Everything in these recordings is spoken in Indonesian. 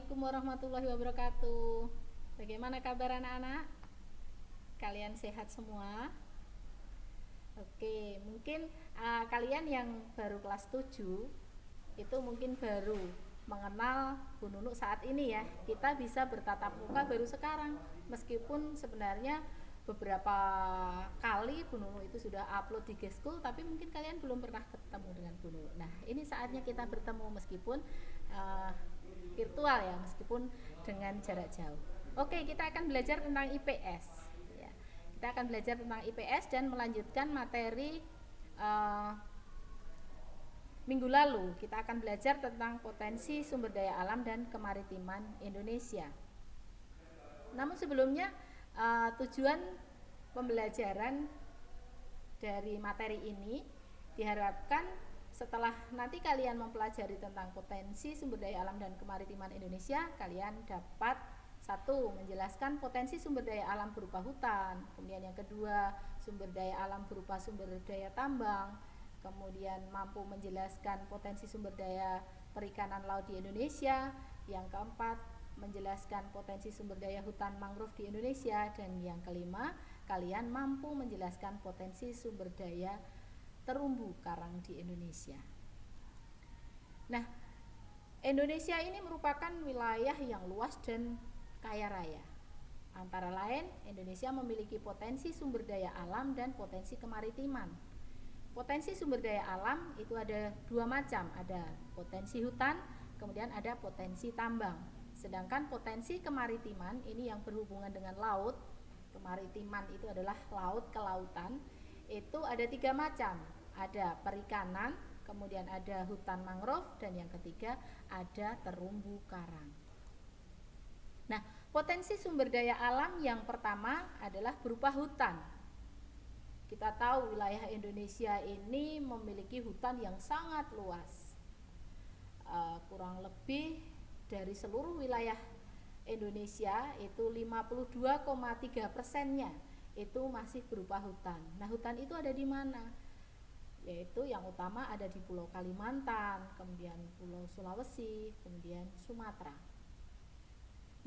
Assalamualaikum warahmatullahi wabarakatuh. Bagaimana kabar anak-anak? Kalian sehat semua? Oke, mungkin kalian yang baru kelas 7 itu mungkin baru mengenal Bu Nunuk saat ini ya. Kita bisa bertatap muka baru sekarang. Meskipun sebenarnya beberapa kali Bu Nunuk itu sudah upload di G-School, tapi mungkin kalian belum pernah ketemu dengan Bu Nunuk. Nah, ini saatnya kita bertemu meskipun uh, virtual ya, meskipun dengan jarak jauh. Oke, kita akan belajar tentang IPS ya. Kita akan belajar tentang IPS dan melanjutkan materi uh, minggu lalu. Kita akan belajar tentang potensi sumber daya alam dan kemaritiman Indonesia. Namun sebelumnya tujuan pembelajaran dari materi ini diharapkan setelah nanti kalian mempelajari tentang potensi sumber daya alam dan kemaritiman Indonesia, kalian dapat satu, menjelaskan potensi sumber daya alam berupa hutan, kemudian yang kedua, sumber daya alam berupa sumber daya tambang, kemudian mampu menjelaskan potensi sumber daya perikanan laut di Indonesia, yang keempat, menjelaskan potensi sumber daya hutan mangrove di Indonesia, dan yang kelima, kalian mampu menjelaskan potensi sumber daya terumbu karang di Indonesia. Nah, Indonesia ini merupakan wilayah yang luas dan kaya raya. Antara lain, Indonesia memiliki potensi sumber daya alam dan potensi kemaritiman. Potensi sumber daya alam itu ada dua macam, ada potensi hutan, kemudian ada potensi tambang. Sedangkan potensi kemaritiman ini yang berhubungan dengan laut, kemaritiman itu adalah laut, kelautan, itu ada tiga macam. Ada perikanan, kemudian ada hutan mangrove, dan yang ketiga ada terumbu karang. Nah, potensi sumber daya alam yang pertama adalah berupa hutan. Kita tahu wilayah Indonesia ini memiliki hutan yang sangat luas. Kurang lebih dari seluruh wilayah Indonesia itu 52,3%-nya itu masih berupa hutan. Nah, hutan itu ada di mana? Yaitu yang utama ada di Pulau Kalimantan, kemudian Pulau Sulawesi, kemudian Sumatera.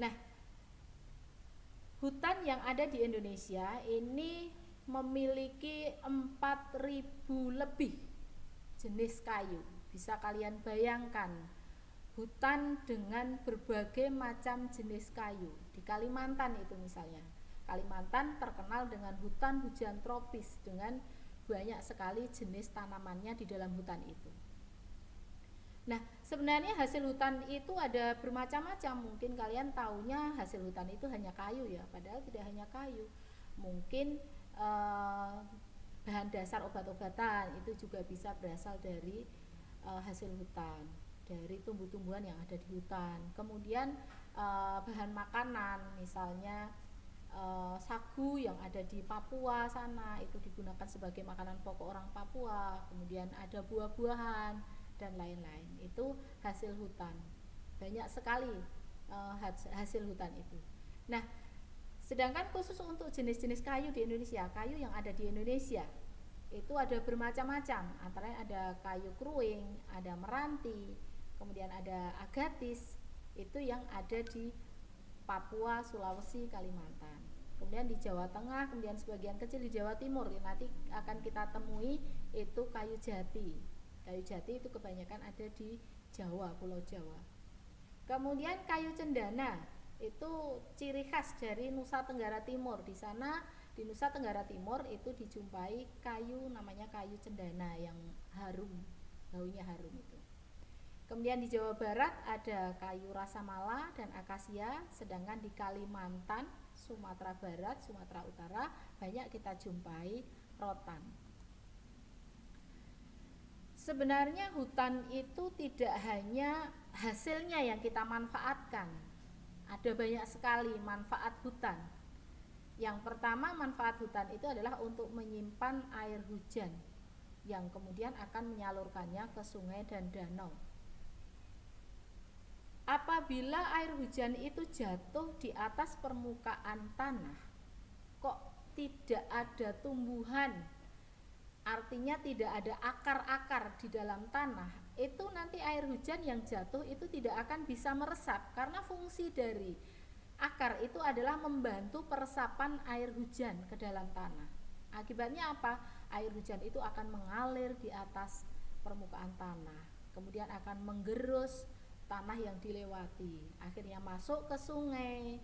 Nah, hutan yang ada di Indonesia ini memiliki 4.000 lebih jenis kayu. Bisa kalian bayangkan, hutan dengan berbagai macam jenis kayu. Di Kalimantan itu misalnya, Kalimantan terkenal dengan hutan hujan tropis dengan banyak sekali jenis tanamannya di dalam hutan itu. Nah, sebenarnya hasil hutan itu ada bermacam-macam. Mungkin kalian taunya hasil hutan itu hanya kayu ya, padahal tidak hanya kayu. Mungkin bahan dasar obat-obatan itu juga bisa berasal dari hasil hutan, dari tumbuh-tumbuhan yang ada di hutan. Kemudian bahan makanan, misalnya sagu yang ada di Papua sana itu digunakan sebagai makanan pokok orang Papua. Kemudian ada buah-buahan dan lain-lain, itu hasil hutan. Banyak sekali hasil hutan itu. Nah, sedangkan khusus untuk jenis-jenis kayu di Indonesia, kayu yang ada di Indonesia itu ada bermacam-macam. Antaranya ada kayu kruing, ada meranti, kemudian ada agatis, itu yang ada di Papua, Sulawesi, Kalimantan. Kemudian di Jawa Tengah, kemudian sebagian kecil di Jawa Timur. Nanti akan kita temui itu kayu jati. Kayu jati itu kebanyakan ada di Jawa, Pulau Jawa. Kemudian kayu cendana itu ciri khas dari Nusa Tenggara Timur. Di sana di Nusa Tenggara Timur itu dijumpai kayu namanya kayu cendana yang harum, baunya harum itu. Kemudian di Jawa Barat ada kayu rasamala dan akasia, sedangkan di Kalimantan, Sumatera Barat, Sumatera Utara banyak kita jumpai rotan. Sebenarnya hutan itu tidak hanya hasilnya yang kita manfaatkan. Ada banyak sekali manfaat hutan. Yang pertama, manfaat hutan itu adalah untuk menyimpan air hujan yang kemudian akan menyalurkannya ke sungai dan danau. Apabila air hujan itu jatuh di atas permukaan tanah, kok tidak ada tumbuhan, artinya tidak ada akar-akar di dalam tanah, itu nanti air hujan yang jatuh itu tidak akan bisa meresap, karena fungsi dari akar itu adalah membantu peresapan air hujan ke dalam tanah. Akibatnya apa? Air hujan itu akan mengalir di atas permukaan tanah, kemudian akan menggerus tanah yang dilewati, akhirnya masuk ke sungai,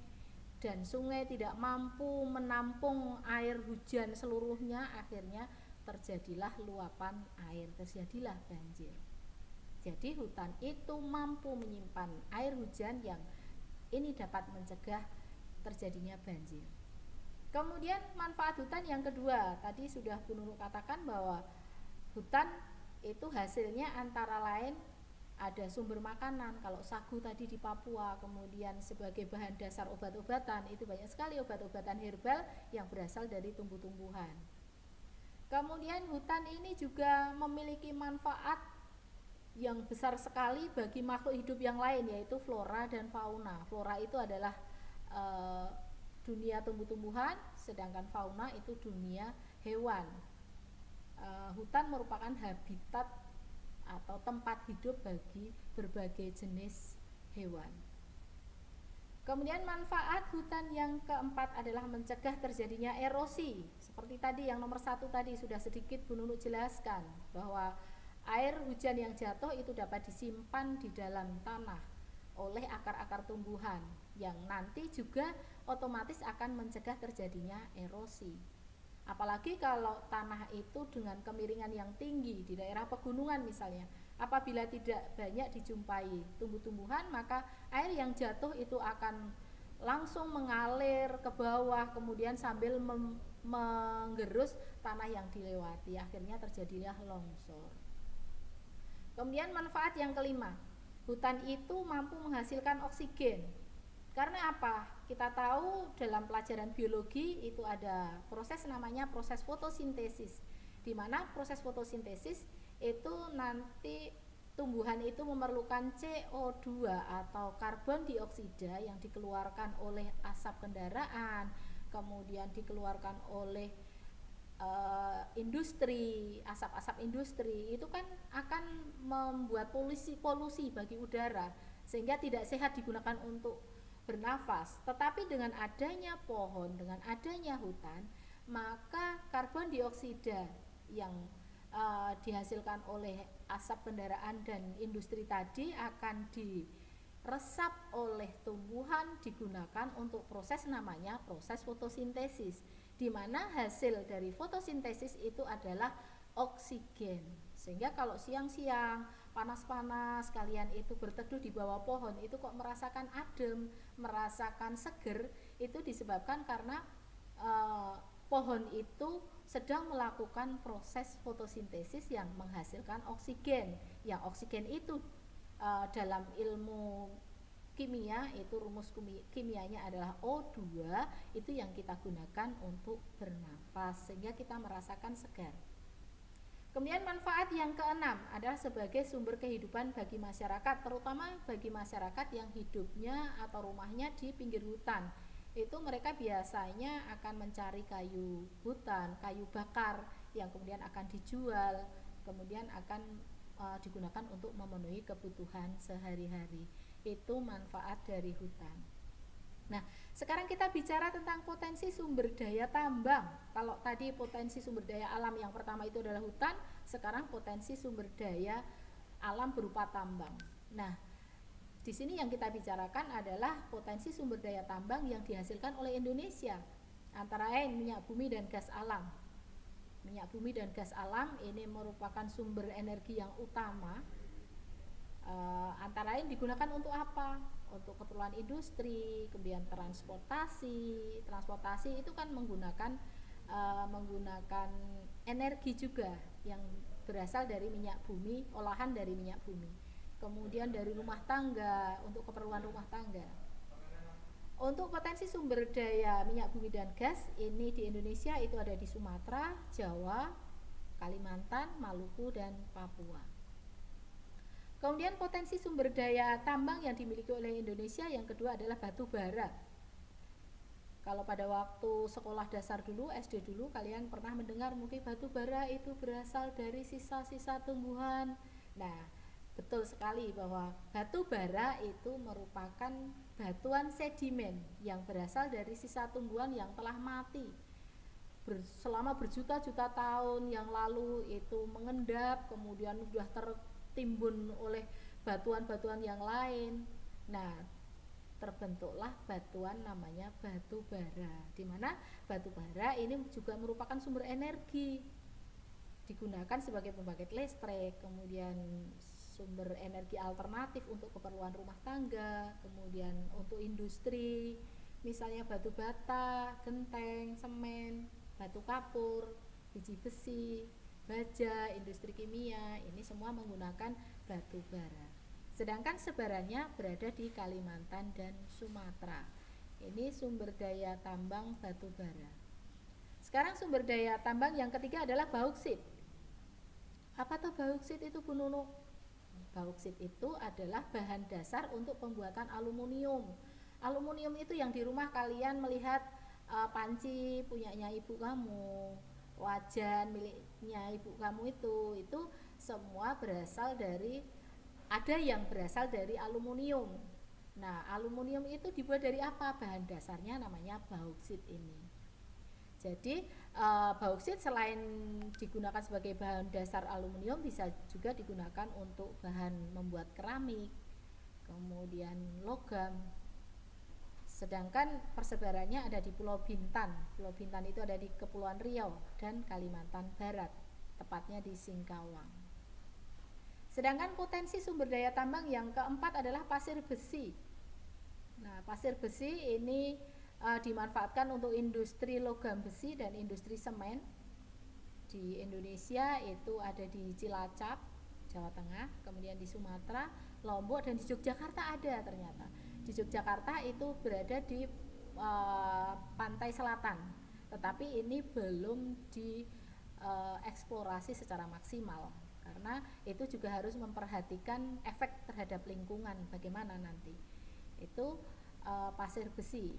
dan sungai tidak mampu menampung air hujan seluruhnya, akhirnya terjadilah luapan air, terjadilah banjir. Jadi hutan itu mampu menyimpan air hujan yang ini dapat mencegah terjadinya banjir. Kemudian manfaat hutan yang kedua, tadi sudah Bu Nurul katakan bahwa hutan itu hasilnya antara lain ada sumber makanan. Kalau sagu tadi di Papua, kemudian sebagai bahan dasar obat-obatan, itu banyak sekali obat-obatan herbal yang berasal dari tumbuh-tumbuhan. Kemudian hutan ini juga memiliki manfaat yang besar sekali bagi makhluk hidup yang lain, yaitu flora dan fauna. Flora itu adalah dunia tumbuh-tumbuhan, sedangkan fauna itu dunia hewan. Hutan merupakan habitat atau tempat hidup bagi berbagai jenis hewan. Kemudian manfaat hutan yang keempat adalah mencegah terjadinya erosi. Seperti tadi yang nomor 1 tadi sudah sedikit Bu Nunu jelaskan bahwa air hujan yang jatuh itu dapat disimpan di dalam tanah oleh akar-akar tumbuhan yang nanti juga otomatis akan mencegah terjadinya erosi. Apalagi kalau tanah itu dengan kemiringan yang tinggi di daerah pegunungan misalnya, apabila tidak banyak dijumpai tumbuh-tumbuhan, maka air yang jatuh itu akan langsung mengalir ke bawah, kemudian sambil menggerus tanah yang dilewati, akhirnya terjadilah longsor. Kemudian manfaat yang kelima, hutan itu mampu menghasilkan oksigen. Karena apa? Kita tahu dalam pelajaran biologi itu ada proses namanya proses fotosintesis, di mana proses fotosintesis itu nanti tumbuhan itu memerlukan CO2 atau karbon dioksida yang dikeluarkan oleh asap kendaraan, kemudian dikeluarkan oleh industri, asap-asap industri itu kan akan membuat polusi bagi udara, sehingga tidak sehat digunakan untuk bernafas. Tetapi dengan adanya pohon, dengan adanya hutan, maka karbon dioksida yang dihasilkan oleh asap kendaraan dan industri tadi akan diresap oleh tumbuhan, digunakan untuk proses namanya proses fotosintesis, di mana hasil dari fotosintesis itu adalah oksigen. Sehingga kalau siang-siang panas-panas kalian itu berteduh di bawah pohon, itu kok merasakan adem, merasakan seger, itu disebabkan karena pohon itu sedang melakukan proses fotosintesis yang menghasilkan oksigen. Yang oksigen itu dalam ilmu kimia itu rumus kimianya adalah O2, itu yang kita gunakan untuk bernafas sehingga kita merasakan segar. Kemudian manfaat yang keenam adalah sebagai sumber kehidupan bagi masyarakat, terutama bagi masyarakat yang hidupnya atau rumahnya di pinggir hutan. Itu mereka biasanya akan mencari kayu hutan, kayu bakar yang kemudian akan dijual, kemudian akan digunakan untuk memenuhi kebutuhan sehari-hari. Itu manfaat dari hutan. Nah, sekarang kita bicara tentang potensi sumber daya tambang. Kalau tadi potensi sumber daya alam yang pertama itu adalah hutan, sekarang potensi sumber daya alam berupa tambang. Nah, di sini yang kita bicarakan adalah potensi sumber daya tambang yang dihasilkan oleh Indonesia, antara lain minyak bumi dan gas alam. Minyak bumi dan gas alam ini merupakan sumber energi yang utama. Antara lain digunakan untuk apa? Untuk keperluan industri, kemudian transportasi itu kan menggunakan energi juga yang berasal dari minyak bumi, olahan dari minyak bumi. Kemudian dari rumah tangga, untuk keperluan rumah tangga. Untuk potensi sumber daya minyak bumi dan gas ini di Indonesia itu ada di Sumatera, Jawa, Kalimantan, Maluku, dan Papua. Kemudian potensi sumber daya tambang yang dimiliki oleh Indonesia yang kedua adalah batu bara. Kalau pada waktu sekolah dasar dulu, SD dulu, kalian pernah mendengar mungkin batu bara itu berasal dari sisa-sisa tumbuhan. Nah, betul sekali bahwa batu bara itu merupakan batuan sedimen yang berasal dari sisa tumbuhan yang telah mati selama berjuta-juta tahun yang lalu, itu mengendap kemudian sudah tertimbun oleh batuan-batuan yang lain. Nah, terbentuklah batuan namanya batu bara, di mana batu bara ini juga merupakan sumber energi, digunakan sebagai pembangkit listrik, kemudian sumber energi alternatif untuk keperluan rumah tangga, kemudian untuk industri, misalnya batu bata, genteng, semen, batu kapur, biji besi, baja, industri kimia, ini semua menggunakan batu bara. Sedangkan sebarannya berada di Kalimantan dan Sumatera. Ini sumber daya tambang batu bara. Sekarang sumber daya tambang yang ketiga adalah bauksit. Apa tuh bauksit itu, Bu Nunu? Bauksit itu adalah bahan dasar untuk pembuatan aluminium. Aluminium itu yang di rumah kalian melihat panci punyanya ibu kamu, wajan miliknya ibu kamu itu semua berasal dari, ada yang berasal dari aluminium. Nah, aluminium itu dibuat dari apa? Bahan dasarnya namanya bauksit ini. Jadi bauksit selain digunakan sebagai bahan dasar aluminium, bisa juga digunakan untuk bahan membuat keramik, kemudian logam. Sedangkan persebarannya ada di Pulau Bintan. Pulau Bintan itu ada di Kepulauan Riau dan Kalimantan Barat, tepatnya di Singkawang. Sedangkan potensi sumber daya tambang yang keempat adalah pasir besi. Nah, pasir besi ini dimanfaatkan untuk industri logam besi dan industri semen. Di Indonesia itu ada di Cilacap, Jawa Tengah, kemudian di Sumatera, Lombok, dan di Yogyakarta ada ternyata. Di Yogyakarta itu berada di pantai selatan, tetapi ini belum dieksplorasi secara maksimal karena itu juga harus memperhatikan efek terhadap lingkungan bagaimana nanti. Itu pasir besi.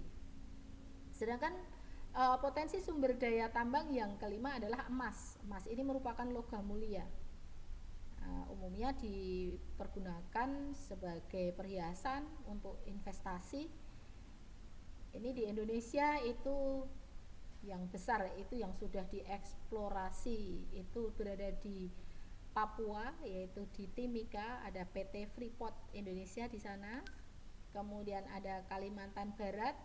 Sedangkan potensi sumber daya tambang yang kelima adalah emas. Emas ini merupakan logam mulia. Umumnya dipergunakan sebagai perhiasan untuk investasi. Ini di Indonesia itu yang besar, itu yang sudah dieksplorasi, itu berada di Papua, yaitu di Timika, ada PT Freeport Indonesia di sana. Kemudian ada Kalimantan Barat,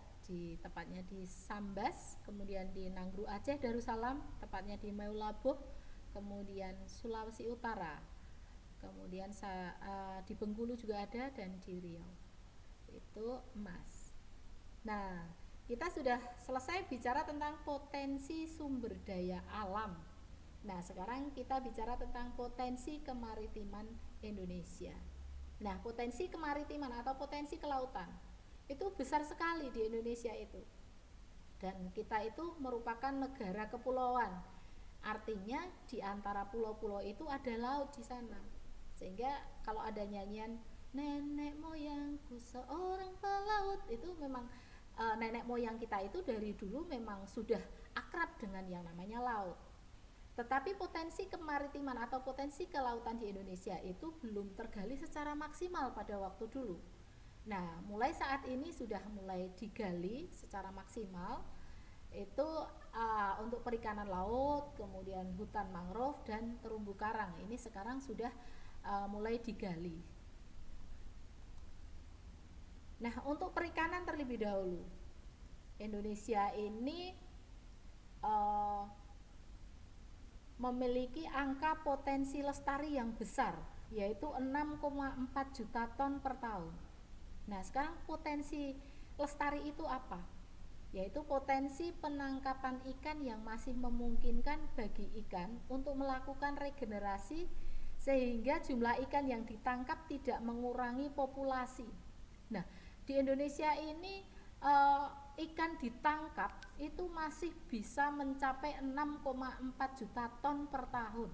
tepatnya di Sambas, kemudian di Nanggru Aceh Darussalam, tepatnya di Meulaboh, kemudian Sulawesi Utara, kemudian di Bengkulu juga ada, dan di Riau. Itu emas. Nah, kita sudah selesai bicara tentang potensi sumber daya alam. Nah, sekarang kita bicara tentang potensi kemaritiman Indonesia. Nah, potensi kemaritiman atau potensi kelautan itu besar sekali di Indonesia itu. Dan kita itu merupakan negara kepulauan. Artinya di antara pulau-pulau itu ada laut di sana. Sehingga kalau ada nyanyian nenek moyangku seorang pelaut, itu memang nenek moyang kita itu dari dulu memang sudah akrab dengan yang namanya laut. Tetapi potensi kemaritiman atau potensi kelautan di Indonesia itu belum tergali secara maksimal pada waktu dulu. Nah, mulai saat ini sudah mulai digali secara maksimal, itu untuk perikanan laut, kemudian hutan mangrove dan terumbu karang. Ini sekarang sudah mulai digali. Nah, untuk perikanan terlebih dahulu, Indonesia ini memiliki angka potensi lestari yang besar, yaitu 6,4 juta ton per tahun. Nah, sekarang potensi lestari itu apa? Yaitu potensi penangkapan ikan yang masih memungkinkan bagi ikan untuk melakukan regenerasi sehingga jumlah ikan yang ditangkap tidak mengurangi populasi. Nah, di Indonesia ini ikan ditangkap itu masih bisa mencapai 6,4 juta ton per tahun.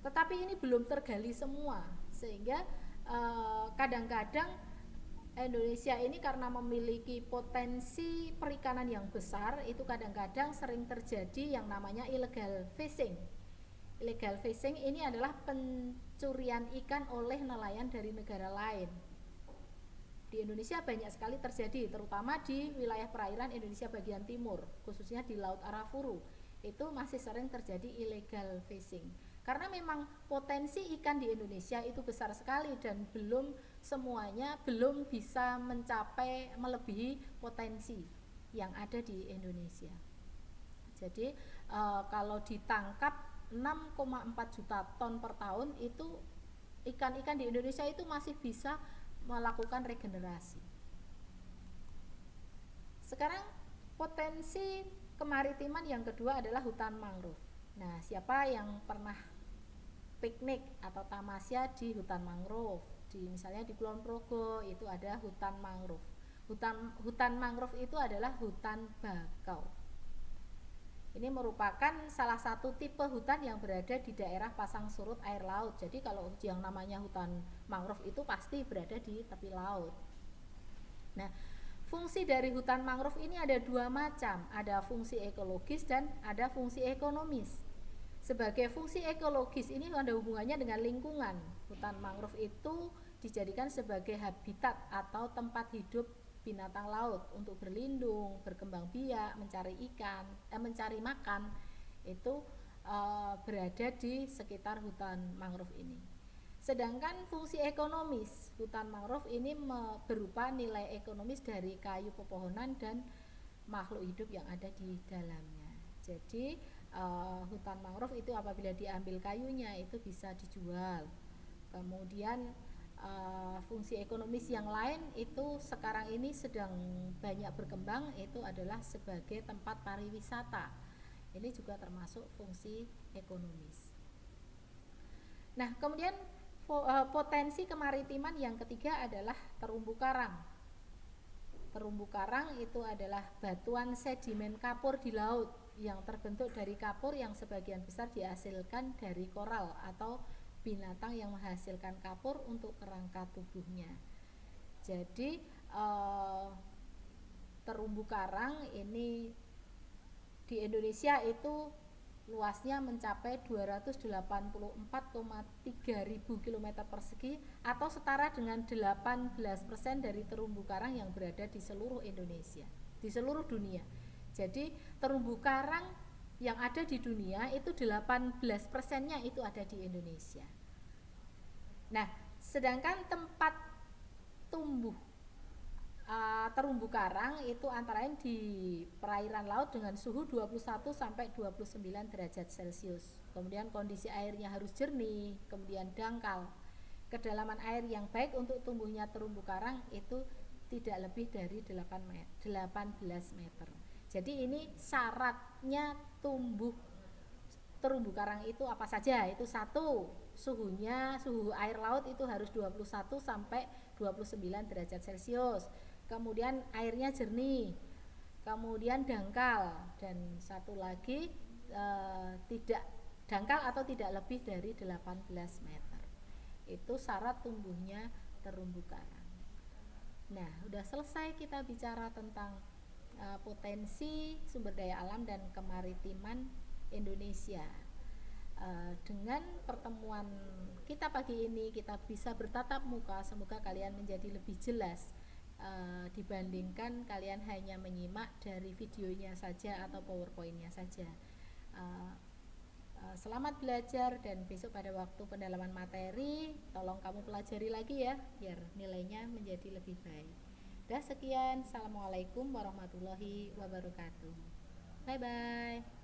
Tetapi ini belum tergali semua, sehingga kadang-kadang Indonesia ini karena memiliki potensi perikanan yang besar, itu kadang-kadang sering terjadi yang namanya illegal fishing. Illegal fishing ini adalah pencurian ikan oleh nelayan dari negara lain. Di Indonesia banyak sekali terjadi, terutama di wilayah perairan Indonesia bagian timur, khususnya di Laut Arafuru. Itu masih sering terjadi illegal fishing. Karena memang potensi ikan di Indonesia itu besar sekali dan belum semuanya belum bisa mencapai melebihi potensi yang ada di Indonesia. Jadi kalau ditangkap 6,4 juta ton per tahun itu ikan-ikan di Indonesia itu masih bisa melakukan regenerasi. Sekarang potensi kemaritiman yang kedua adalah hutan mangrove. Nah, siapa yang pernah piknik atau tamasya di hutan mangrove? Misalnya di Kulon Progo itu ada hutan mangrove. Hutan mangrove itu adalah hutan bakau. Ini merupakan salah satu tipe hutan yang berada di daerah pasang surut air laut. Jadi kalau yang namanya hutan mangrove itu pasti berada di tepi laut. Nah, fungsi dari hutan mangrove ini ada dua macam. Ada fungsi ekologis dan ada fungsi ekonomis. Sebagai fungsi ekologis ini ada hubungannya dengan lingkungan. Hutan mangrove itu dijadikan sebagai habitat atau tempat hidup binatang laut untuk berlindung, berkembang biak, mencari ikan, mencari makan, itu berada di sekitar hutan mangrove ini. Sedangkan fungsi ekonomis hutan mangrove ini berupa nilai ekonomis dari kayu pepohonan dan makhluk hidup yang ada di dalamnya. Jadi hutan mangrove itu apabila diambil kayunya itu bisa dijual. Kemudian fungsi ekonomis yang lain itu sekarang ini sedang banyak berkembang, itu adalah sebagai tempat pariwisata. Ini juga termasuk fungsi ekonomis. Nah, kemudian potensi kemaritiman yang ketiga adalah terumbu karang. Terumbu karang itu adalah batuan sedimen kapur di laut yang terbentuk dari kapur yang sebagian besar dihasilkan dari koral atau binatang yang menghasilkan kapur untuk kerangka tubuhnya. Jadi terumbu karang ini di Indonesia itu luasnya mencapai 284,3 ribu km persegi atau setara dengan 18% dari terumbu karang yang berada di seluruh Indonesia, di seluruh dunia. Jadi terumbu karang yang ada di dunia itu 18%-nya itu ada di Indonesia. Nah, sedangkan tempat tumbuh terumbu karang itu antara lain di perairan laut dengan suhu 21 sampai 29 derajat Celcius. Kemudian kondisi airnya harus jernih, kemudian dangkal. Kedalaman air yang baik untuk tumbuhnya terumbu karang itu tidak lebih dari 18 meter. Jadi ini syaratnya tumbuh terumbu karang itu apa saja? Itu satu, suhu air laut itu harus 21 sampai 29 derajat Celcius. Kemudian airnya jernih, kemudian dangkal, dan satu lagi tidak dangkal atau tidak lebih dari 18 meter. Itu syarat tumbuhnya terumbu karang. Nah, udah selesai kita bicara tentang potensi sumber daya alam dan kemaritiman Indonesia. Dengan pertemuan kita pagi ini kita bisa bertatap muka, semoga kalian menjadi lebih jelas dibandingkan kalian hanya menyimak dari videonya saja atau powerpointnya saja. Selamat belajar, dan besok pada waktu pendalaman materi tolong kamu pelajari lagi ya, biar nilainya menjadi lebih baik. Dah, sekian. Assalamualaikum warahmatullahi wabarakatuh. Bye bye.